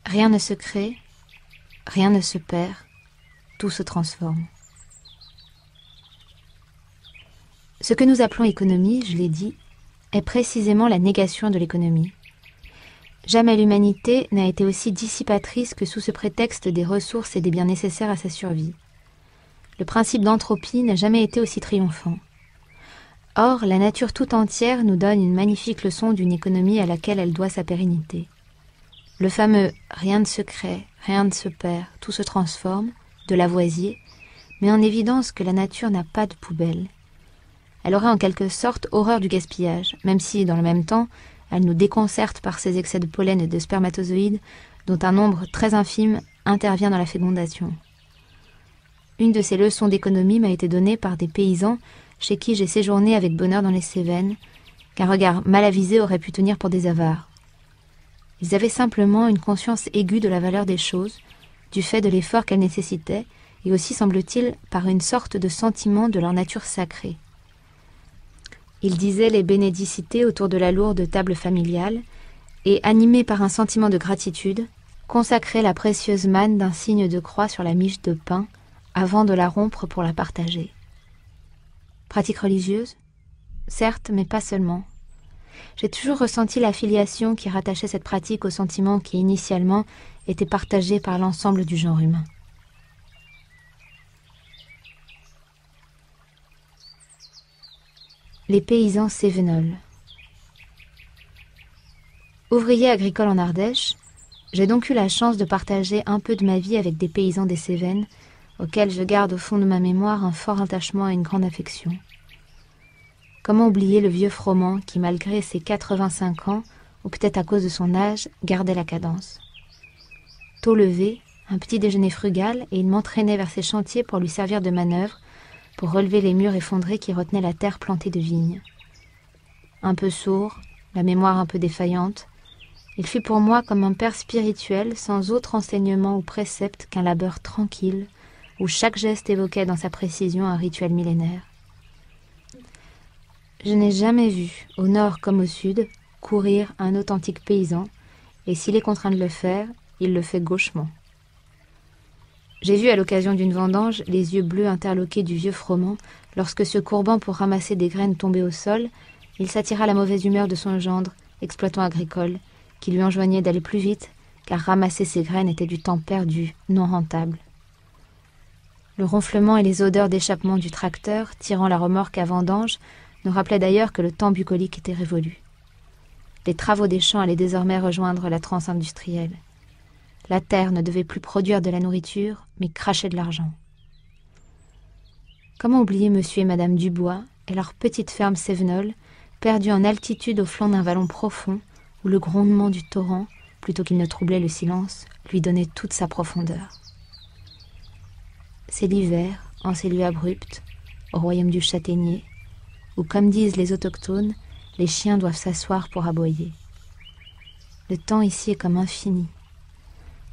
Rien ne se crée, rien ne se perd, tout se transforme. Ce que nous appelons économie, je l'ai dit, est précisément la négation de l'économie. Jamais l'humanité n'a été aussi dissipatrice que sous ce prétexte des ressources et des biens nécessaires à sa survie. Le principe d'entropie n'a jamais été aussi triomphant. Or, la nature tout entière nous donne une magnifique leçon d'une économie à laquelle elle doit sa pérennité. Le fameux « rien ne se crée, rien ne se perd, tout se transforme » de Lavoisier met en évidence que la nature n'a pas de poubelle. Elle aurait en quelque sorte horreur du gaspillage, même si, dans le même temps, elle nous déconcerte par ses excès de pollen et de spermatozoïdes, dont un nombre très infime intervient dans la fécondation. Une de ces leçons d'économie m'a été donnée par des paysans chez qui j'ai séjourné avec bonheur dans les Cévennes, qu'un regard mal avisé aurait pu tenir pour des avares. Ils avaient simplement une conscience aiguë de la valeur des choses, du fait de l'effort qu'elles nécessitaient, et aussi, semble-t-il, par une sorte de sentiment de leur nature sacrée. Ils disaient les bénédicités autour de la lourde table familiale, et, animés par un sentiment de gratitude, consacraient la précieuse manne d'un signe de croix sur la miche de pain, avant de la rompre pour la partager. Pratique religieuse? Certes, mais pas seulement. J'ai toujours ressenti la filiation qui rattachait cette pratique au sentiment qui, initialement, était partagé par l'ensemble du genre humain. Les paysans cévenols. Ouvrier agricole en Ardèche, j'ai donc eu la chance de partager un peu de ma vie avec des paysans des Cévennes, auxquels je garde au fond de ma mémoire un fort attachement et une grande affection. Comment oublier le vieux Froment qui, malgré ses 85 ans, ou peut-être à cause de son âge, gardait la cadence. Tôt levé, un petit déjeuner frugal, et il m'entraînait vers ses chantiers pour lui servir de manœuvre, pour relever les murs effondrés qui retenaient la terre plantée de vignes. Un peu sourd, la mémoire un peu défaillante, il fut pour moi comme un père spirituel sans autre enseignement ou précepte qu'un labeur tranquille, où chaque geste évoquait dans sa précision un rituel millénaire. Je n'ai jamais vu, au nord comme au sud, courir un authentique paysan, et s'il est contraint de le faire, il le fait gauchement. J'ai vu à l'occasion d'une vendange les yeux bleus interloqués du vieux Froment, lorsque se courbant pour ramasser des graines tombées au sol, il s'attira la mauvaise humeur de son gendre, exploitant agricole, qui lui enjoignait d'aller plus vite, car ramasser ces graines était du temps perdu, non rentable. Le ronflement et les odeurs d'échappement du tracteur, tirant la remorque à vendange, nous rappelaient d'ailleurs que le temps bucolique était révolu. Les travaux des champs allaient désormais rejoindre la transe industrielle. La terre ne devait plus produire de la nourriture, mais cracher de l'argent. Comment oublier monsieur et madame Dubois et leur petite ferme cévenole, perdue en altitude au flanc d'un vallon profond, où le grondement du torrent, plutôt qu'il ne troublait le silence, lui donnait toute sa profondeur. C'est l'hiver, en ces lieux abruptes, au royaume du châtaignier, où, comme disent les autochtones, les chiens doivent s'asseoir pour aboyer. Le temps ici est comme infini.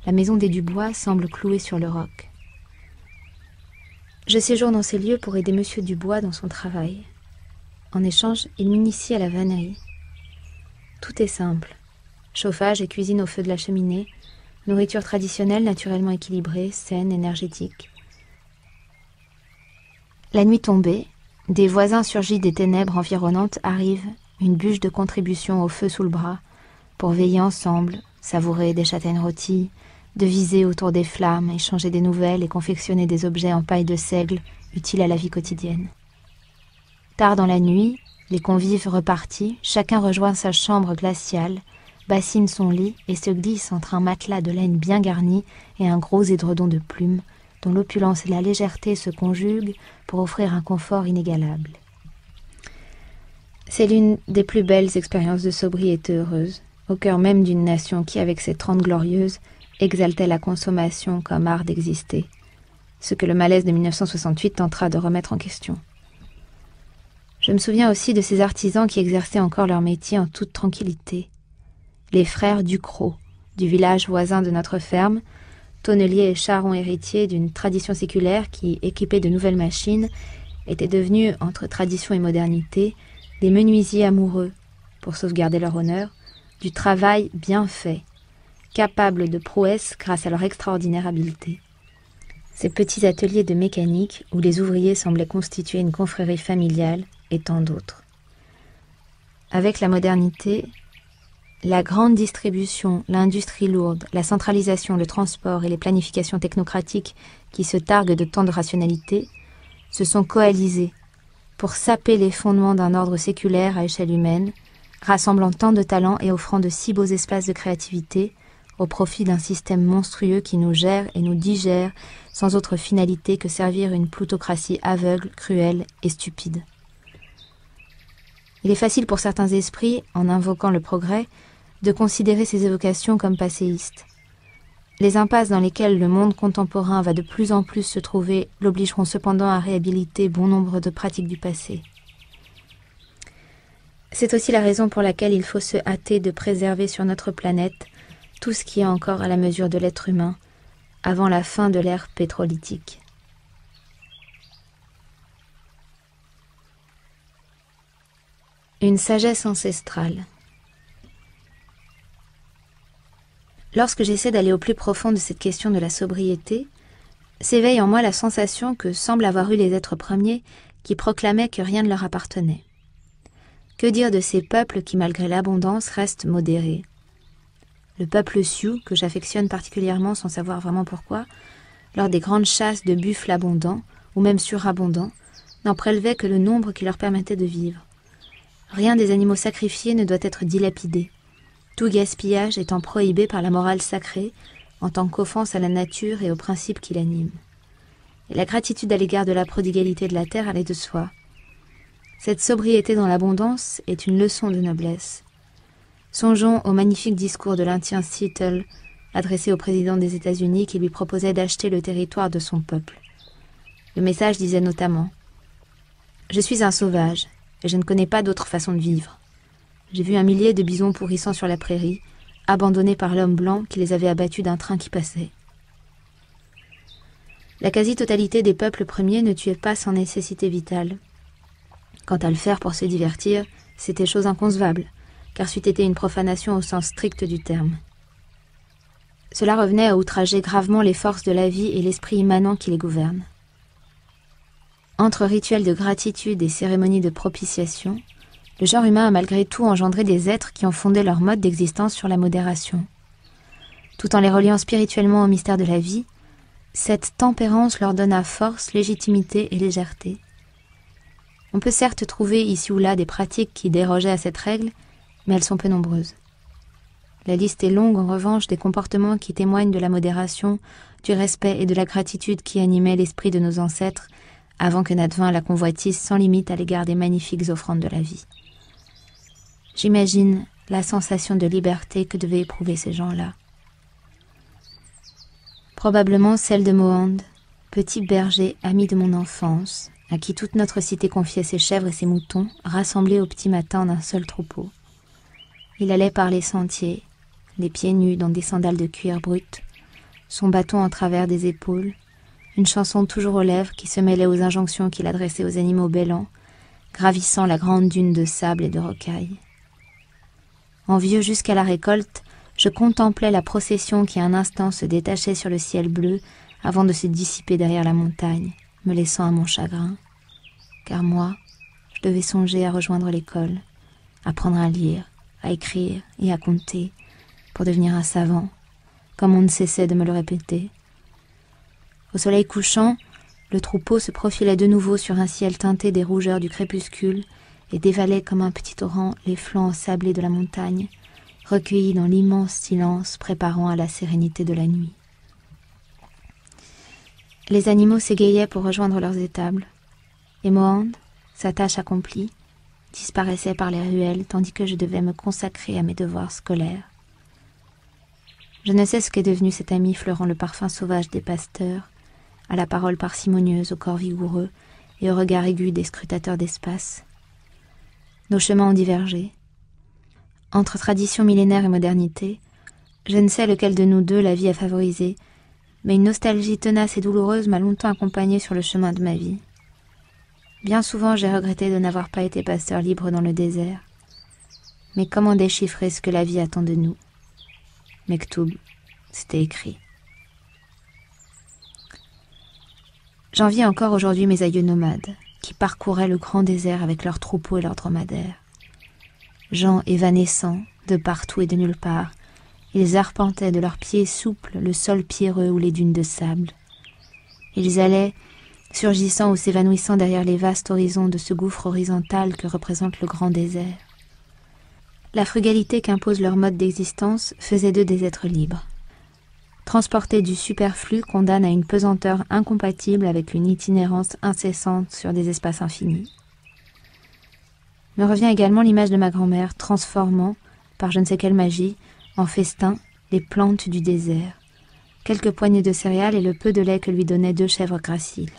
La maison des Dubois semble clouée sur le roc. Je séjourne dans ces lieux pour aider monsieur Dubois dans son travail. En échange, il m'initie à la vannerie. Tout est simple. Chauffage et cuisine au feu de la cheminée, nourriture traditionnelle naturellement équilibrée, saine, énergétique. La nuit tombée, des voisins surgis des ténèbres environnantes arrivent, une bûche de contribution au feu sous le bras, pour veiller ensemble, savourer des châtaignes rôties, deviser autour des flammes, échanger des nouvelles et confectionner des objets en paille de seigle utiles à la vie quotidienne. Tard dans la nuit, les convives repartis, chacun rejoint sa chambre glaciale, bassine son lit et se glisse entre un matelas de laine bien garni et un gros édredon de plumes, dont l'opulence et la légèreté se conjuguent pour offrir un confort inégalable. C'est l'une des plus belles expériences de sobriété heureuse, au cœur même d'une nation qui, avec ses 30 glorieuses, exaltait la consommation comme art d'exister, ce que le malaise de 1968 tentera de remettre en question. Je me souviens aussi de ces artisans qui exerçaient encore leur métier en toute tranquillité. Les frères Ducrot, du village voisin de notre ferme, tonneliers et charrons héritiers d'une tradition séculaire qui, équipée de nouvelles machines, étaient devenus, entre tradition et modernité, des menuisiers amoureux, pour sauvegarder leur honneur, du travail bien fait, capables de prouesses grâce à leur extraordinaire habileté. Ces petits ateliers de mécanique où les ouvriers semblaient constituer une confrérie familiale et tant d'autres. Avec la modernité, la grande distribution, l'industrie lourde, la centralisation, le transport et les planifications technocratiques qui se targuent de tant de rationalité se sont coalisés pour saper les fondements d'un ordre séculaire à échelle humaine, rassemblant tant de talents et offrant de si beaux espaces de créativité au profit d'un système monstrueux qui nous gère et nous digère sans autre finalité que servir une plutocratie aveugle, cruelle et stupide. Il est facile pour certains esprits, en invoquant le progrès, de considérer ces évocations comme passéistes. Les impasses dans lesquelles le monde contemporain va de plus en plus se trouver l'obligeront cependant à réhabiliter bon nombre de pratiques du passé. C'est aussi la raison pour laquelle il faut se hâter de préserver sur notre planète tout ce qui est encore à la mesure de l'être humain avant la fin de l'ère pétrolitique. Une sagesse ancestrale. Lorsque j'essaie d'aller au plus profond de cette question de la sobriété, s'éveille en moi la sensation que semblent avoir eu les êtres premiers qui proclamaient que rien ne leur appartenait. Que dire de ces peuples qui, malgré l'abondance, restent modérés? Le peuple Sioux, que j'affectionne particulièrement sans savoir vraiment pourquoi, lors des grandes chasses de buffles abondants, ou même surabondants, n'en prélevait que le nombre qui leur permettait de vivre. Rien des animaux sacrifiés ne doit être dilapidé, tout gaspillage étant prohibé par la morale sacrée en tant qu'offense à la nature et aux principes qui l'animent. Et la gratitude à l'égard de la prodigalité de la terre allait de soi. Cette sobriété dans l'abondance est une leçon de noblesse. Songeons au magnifique discours de l'Indien Seattle adressé au président des États-Unis qui lui proposait d'acheter le territoire de son peuple. Le message disait notamment « Je suis un sauvage et je ne connais pas d'autre façon de vivre. J'ai vu 1 millier de bisons pourrissant sur la prairie, abandonnés par l'homme blanc qui les avait abattus d'un train qui passait. » La quasi-totalité des peuples premiers ne tuaient pas sans nécessité vitale. Quant à le faire pour se divertir, c'était chose inconcevable, car c'eût été une profanation au sens strict du terme. Cela revenait à outrager gravement les forces de la vie et l'esprit immanent qui les gouverne. Entre rituels de gratitude et cérémonies de propitiation, le genre humain a malgré tout engendré des êtres qui ont fondé leur mode d'existence sur la modération. Tout en les reliant spirituellement au mystère de la vie, cette tempérance leur donna force, légitimité et légèreté. On peut certes trouver ici ou là des pratiques qui dérogeaient à cette règle, mais elles sont peu nombreuses. La liste est longue en revanche des comportements qui témoignent de la modération, du respect et de la gratitude qui animaient l'esprit de nos ancêtres avant que n'advint la convoitise sans limite à l'égard des magnifiques offrandes de la vie. J'imagine la sensation de liberté que devaient éprouver ces gens-là. Probablement celle de Mohand, petit berger ami de mon enfance, à qui toute notre cité confiait ses chèvres et ses moutons, rassemblés au petit matin en un seul troupeau. Il allait par les sentiers, les pieds nus dans des sandales de cuir brut, son bâton en travers des épaules, une chanson toujours aux lèvres qui se mêlait aux injonctions qu'il adressait aux animaux bêlants, gravissant la grande dune de sable et de rocailles. Envieux jusqu'à la récolte, je contemplais la procession qui un instant se détachait sur le ciel bleu avant de se dissiper derrière la montagne, me laissant à mon chagrin. Car moi, je devais songer à rejoindre l'école, apprendre à lire, à écrire et à compter, pour devenir un savant, comme on ne cessait de me le répéter. Au soleil couchant, le troupeau se profilait de nouveau sur un ciel teinté des rougeurs du crépuscule et dévalait comme un petit torrent les flancs sablés de la montagne, recueillis dans l'immense silence préparant à la sérénité de la nuit. Les animaux s'égayaient pour rejoindre leurs étables, et Mohand, sa tâche accomplie, disparaissait par les ruelles tandis que je devais me consacrer à mes devoirs scolaires. Je ne sais ce qu'est devenu cet ami fleurant le parfum sauvage des pasteurs, à la parole parcimonieuse, au corps vigoureux et au regard aigu des scrutateurs d'espace. Nos chemins ont divergé. Entre tradition millénaire et modernité, je ne sais lequel de nous deux la vie a favorisé, mais une nostalgie tenace et douloureuse m'a longtemps accompagnée sur le chemin de ma vie. Bien souvent, j'ai regretté de n'avoir pas été pasteur libre dans le désert. Mais comment déchiffrer ce que la vie attend de nous? Mektoub, c'était écrit. J'envie encore aujourd'hui mes aïeux nomades, qui parcouraient le grand désert avec leurs troupeaux et leurs dromadaires. Gens évanescents, de partout et de nulle part, ils arpentaient de leurs pieds souples le sol pierreux ou les dunes de sable. Ils allaient, surgissant ou s'évanouissant derrière les vastes horizons de ce gouffre horizontal que représente le grand désert. La frugalité qu'impose leur mode d'existence faisait d'eux des êtres libres. Transporter du superflu condamne à une pesanteur incompatible avec une itinérance incessante sur des espaces infinis. Me revient également l'image de ma grand-mère transformant, par je ne sais quelle magie, en festin, les plantes du désert, quelques poignées de céréales et le peu de lait que lui donnaient 2 chèvres graciles.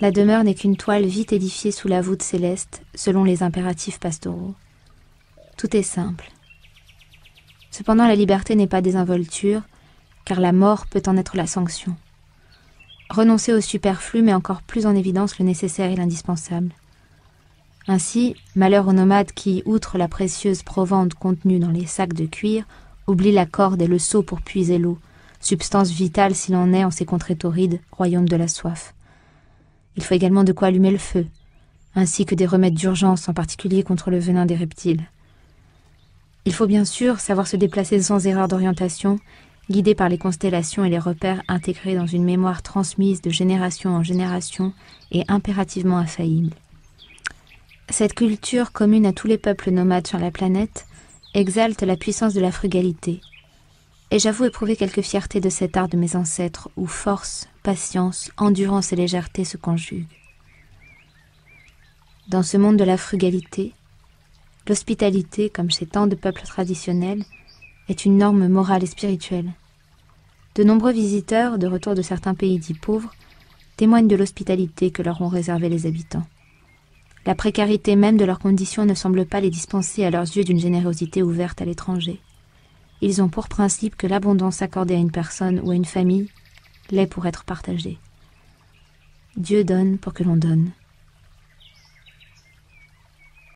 La demeure n'est qu'une toile vite édifiée sous la voûte céleste, selon les impératifs pastoraux. Tout est simple. Cependant, la liberté n'est pas désinvolture, car la mort peut en être la sanction. Renoncer au superflu met encore plus en évidence le nécessaire et l'indispensable. Ainsi, malheur aux nomades qui, outre la précieuse provende contenue dans les sacs de cuir, oublient la corde et le seau pour puiser l'eau, substance vitale s'il en est en ces contrées torrides, royaume de la soif. Il faut également de quoi allumer le feu, ainsi que des remèdes d'urgence, en particulier contre le venin des reptiles. Il faut bien sûr savoir se déplacer sans erreur d'orientation, guidé par les constellations et les repères intégrés dans une mémoire transmise de génération en génération et impérativement infaillible. Cette culture commune à tous les peuples nomades sur la planète exalte la puissance de la frugalité, et j'avoue éprouver quelque fierté de cet art de mes ancêtres où force, patience, endurance et légèreté se conjuguent. Dans ce monde de la frugalité, l'hospitalité, comme chez tant de peuples traditionnels, est une norme morale et spirituelle. De nombreux visiteurs, de retour de certains pays dits pauvres, témoignent de l'hospitalité que leur ont réservée les habitants. La précarité même de leurs conditions ne semble pas les dispenser à leurs yeux d'une générosité ouverte à l'étranger. Ils ont pour principe que l'abondance accordée à une personne ou à une famille l'est pour être partagée. Dieu donne pour que l'on donne.